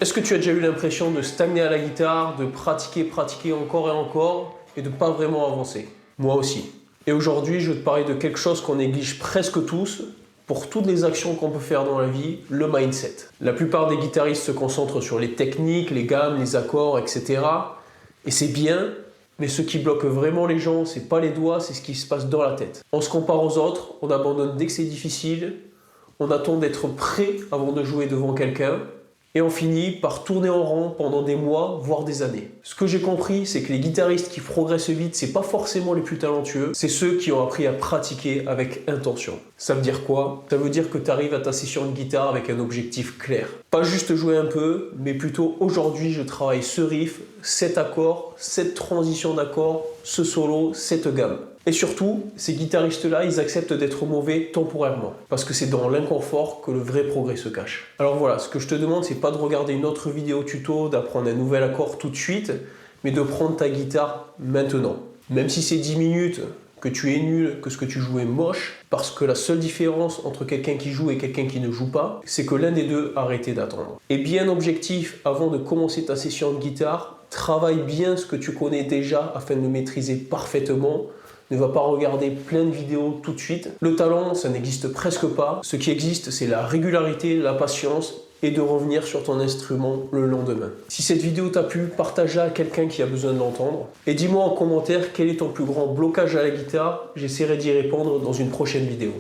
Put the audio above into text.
Est-ce que tu as déjà eu l'impression de stagner à la guitare, de pratiquer encore et encore et de pas vraiment avancer? Moi aussi. Et aujourd'hui, je vais te parler de quelque chose qu'on néglige presque tous pour toutes les actions qu'on peut faire dans la vie, le mindset. La plupart des guitaristes se concentrent sur les techniques, les gammes, les accords, etc. Et c'est bien, mais ce qui bloque vraiment les gens, c'est pas les doigts, c'est ce qui se passe dans la tête. On se compare aux autres, on abandonne dès que c'est difficile, on attend d'être prêt avant de jouer devant quelqu'un, et on finit par tourner en rond pendant des mois, voire des années. Ce que j'ai compris, c'est que les guitaristes qui progressent vite, c'est pas forcément les plus talentueux, c'est ceux qui ont appris à pratiquer avec intention. Ça veut dire quoi? Ça veut dire que tu arrives à ta session de guitare avec un objectif clair. Pas juste jouer un peu, mais plutôt aujourd'hui je travaille ce riff, cet accord, cette transition d'accord, ce solo, cette gamme. Et surtout, ces guitaristes-là, ils acceptent d'être mauvais temporairement. Parce que c'est dans l'inconfort que le vrai progrès se cache. Alors voilà, ce que je te demande, c'est pas de regarder une autre vidéo tuto, d'apprendre un nouvel accord tout de suite, mais de prendre ta guitare maintenant. Même si c'est 10 minutes, que tu es nul, que ce que tu joues est moche, parce que la seule différence entre quelqu'un qui joue et quelqu'un qui ne joue pas, c'est que l'un des deux a arrêté d'attendre. Et bien objectif, avant de commencer ta session de guitare, travaille bien ce que tu connais déjà afin de le maîtriser parfaitement. Ne va pas regarder plein de vidéos tout de suite. Le talent, ça n'existe presque pas. Ce qui existe, c'est la régularité, la patience et de revenir sur ton instrument le lendemain. Si cette vidéo t'a plu, partage-la à quelqu'un qui a besoin de l'entendre. Et dis-moi en commentaire quel est ton plus grand blocage à la guitare. J'essaierai d'y répondre dans une prochaine vidéo.